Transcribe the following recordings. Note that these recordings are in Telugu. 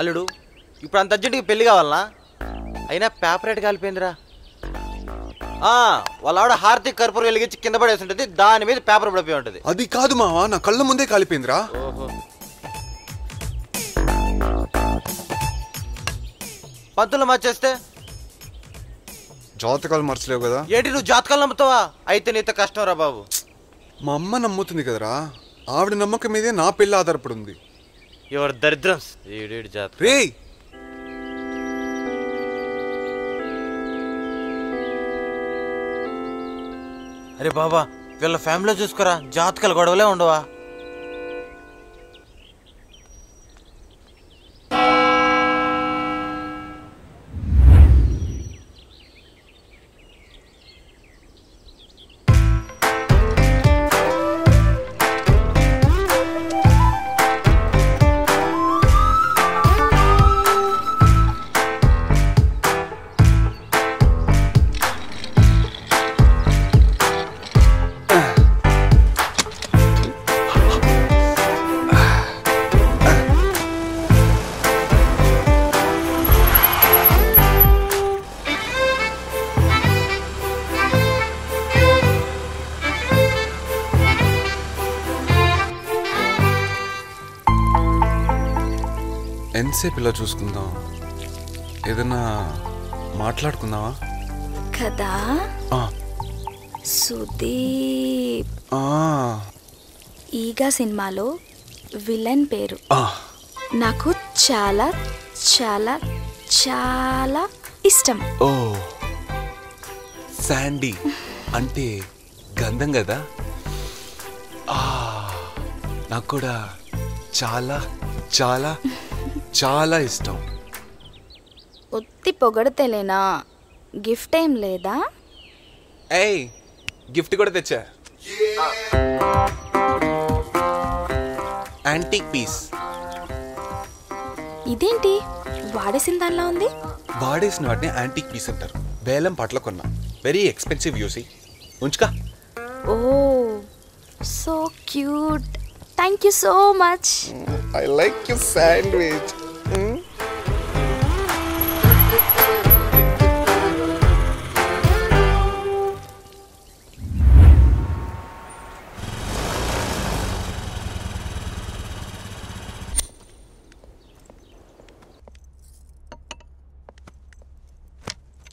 అల్లుడు ఇప్పుడు అంత అర్జెంటుగా పెళ్లి కావాలనా? అయినా పేపర్ రేట్ కాలిపోయిందిరా. వాళ్ళ ఆవిడ హార్దిక్ కర్పూరం వెలిగించి కింద పడేసి ఉంటుంది, దాని మీద పేపర్ పడిపోయి ఉంటుంది. అది కాదు మావా, నా కళ్ళ ముందే కాలిపోయిందిరా. ఓహో. పంతులు మార్చేస్తే జాతకాలు మర్చలేవు కదా. ఏంటి నువ్వు జాతకాలు నమ్ముతావా? అయితే నీతో కష్టం రా బాబు. మా అమ్మ నమ్ముతుంది కదరా, ఆవిడ నమ్మకం మీదే నా పెళ్లి ఆధారపడి ఉంది. ఎవరు దరిద్రం ఏడేడు జాతకం. రే అరే బాబా, వీళ్ళ ఫ్యామిలీలో చూసుకోరా, జాతకాలు గొడవలే ఉండవా? ఎంతసేపు ఇలా చూసుకుందాం, ఏదన్నా మాట్లాడుకుందామా కదా? సుదీప్ ఈగా సినిమాలో విలన్ పేరు నాకు చాలా చాలా చాలా ఇష్టం. ఓ శాండీ అంటే గంధం కదా. నాకు కూడా చాలా చాలా చాలా ఇష్టం. ఒత్తి పొగడతేలేనా, గిఫ్ట్ ఏం లేదా? ఏయ్ గిఫ్ట్ కూడా తెచ్చా, యాంటిక్ పీస్. ఇదేంటి వాడేసిన దానిలా ఉంది? వాడేసిన వాటిని యాంటిక్ పీస్ అంటారు. వేలం పాటలో కొన్నా, వెరీ ఎక్స్పెన్సివ్ యూసి. ఉంచుకా. Oh so cute, thank you so much. I like your sandwich.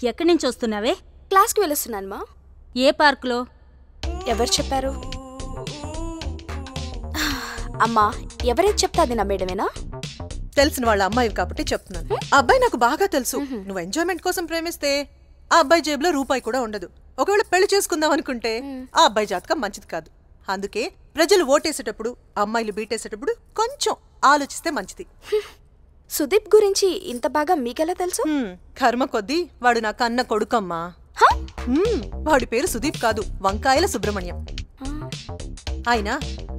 ఎక్కడి నుంచి వస్తున్నావే? క్లాస్కి వెళ్ళొస్తున్నాను మా. ఏ పార్కులో? ఎవరు చెప్పారు? అమ్మా, ఎవరైతే చెప్తా అది నమ్మేయడమేనా? తెలిసిన వాళ్ళ అమ్మాయి కాబట్టి చెప్తున్నాను. ఆ అబ్బాయి నాకు బాగా తెలుసు. నువ్వు ఎంజాయ్మెంట్ కోసం ప్రేమిస్తే ఆ అబ్బాయి జేబులో రూపాయి కూడా ఉండదు. ఒకవేళ పెళ్లి చేసుకుందాం అనుకుంటే ఆ అబ్బాయి జాతకం మంచిది కాదు. అందుకే ప్రజలు ఓటేసేటప్పుడు, అమ్మాయిలు బీటేసేటప్పుడు కొంచెం ఆలోచిస్తే మంచిది. సుదీప్ గురించి ఇంత బాగా మీకెలా తెలుసు? కర్మ కొద్దీ వాడు నాకు అన్న కొడుకమ్మా. వాడి పేరు సుదీప్ కాదు, వంకాయల సుబ్రహ్మణ్యం. ఆయన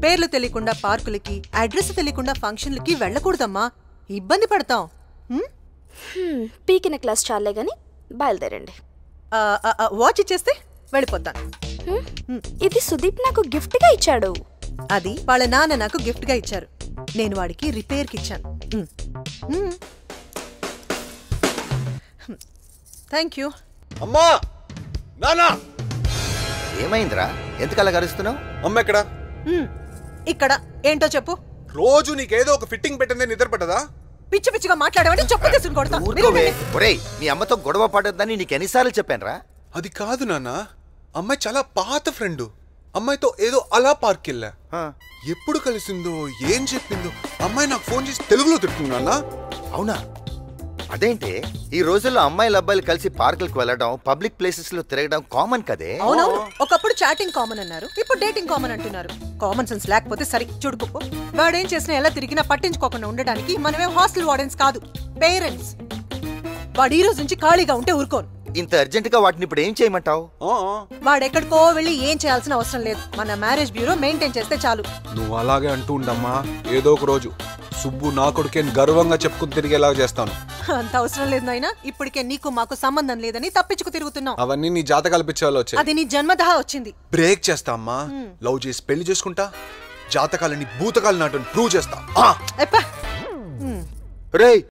పేర్లు తెలియకుండా పార్కులకి, అడ్రస్ తెలియకుండా ఫంక్షన్లకి వెళ్ళకూడదమ్మా, ఇబ్బంది పడతాం. పీకిన క్లాస్ చాలే గాని బయలుదేరండి. వాచ్ ఇచ్చేస్తే వెళ్ళిపోతాను. ఇది సుదీప్ నాకు గిఫ్ట్ గా ఇచ్చాడు. అది వాళ్ళ నాన్న నాకు గిఫ్ట్ గా ఇచ్చారు. నేను వాడికి రిపేర్ కి ఇచ్చాను. Thank you. అమ్మా నానా, ఏమైందిరా, ఎందుకలా గరుస్తున్నావు? అమ్మ ఎక్కడా? ఇక్కడ. ఏంటో చెప్పు. రోజు నీకేదో ఒక ఫిట్టింగ్ పెట్టిందే నిద్ర పట్టదా? పిచ్చి పిచ్చిగా మాట్లాడేవాడి చెప్పు తీసుకుని కొడతా. ఒరేయ్, మీ అమ్మతో గొడవ పడొద్దని నీకు ఎన్నిసార్లు చెప్పానురా? అది కాదు నాన్న, అమ్మాయి చాలా పాత ఫ్రెండ్. అమ్మాయితో ఏదో అలా పార్క్ వెళ్ళా. ఎప్పుడు కలిసిందో, ఏం చెప్పిందో అమ్మాయి నాకు ఫోన్ చేసి తెలుగులో తిట్టుకున్నా. అవునా? అదేంటే ఈ రోజుల్లో అమ్మాయిలు అబ్బాయిలు కలిసి పార్కులకు వెళ్ళడం, పబ్లిక్ ప్లేసెస్ లో తిరగడం కామన్ కదే. అవునవును, ఒకప్పుడు చాటింగ్ కామన్ అన్నారు, ఇప్పుడు డేటింగ్ కామన్ అంటున్నారు. కామన్ సెన్స్ లేకపోతే సరి చూడుకోపో. వాడేం చేసినా ఎలా తిరిగినా పట్టించుకోకుండా ఉండడానికి మనమేం హాస్టల్ వార్డెన్స్ కాదు, పేరెంట్స్. వాడు ఈ రోజు నుంచి ఖాళీగా ఉంటే ఊరుకోను. ఇంత అర్జెంట్ గా వాటిని ఇప్పుడు ఏం చేయమంటావు? వాడెక్కడికో వెళ్ళి ఏం చేయాల్సిన అవసరం లేదు. మన మ్యారేజ్ బ్యూరో మెయింటైన్ చేస్తే చాలు. నువ్వు అలాగే అంటూ ఉండమ్మా. ఏదో ఒక రోజు సుబ్బు నా కొడుకే గర్వంగా చెప్పుకుని తిరిగేలాగా చేస్తాను. అంత అవసరం లేదు నాయనా. ఇప్పటికే నీకు మాకు సంబంధం లేదని తప్పించుకు తిరుగుతున్నావు. అవన్నీ నీ జాతకాలు పిచ్చేవాళ్ళు వచ్చాయి. అది నీ జన్మదహా వచ్చింది. బ్రేక్ చేస్తా అమ్మా. లవ్ చేసి పెళ్లి చేసుకుంటా, జాతకాలని భూతకాలు నాటని ప్రూవ్ చేస్తా. రేయ్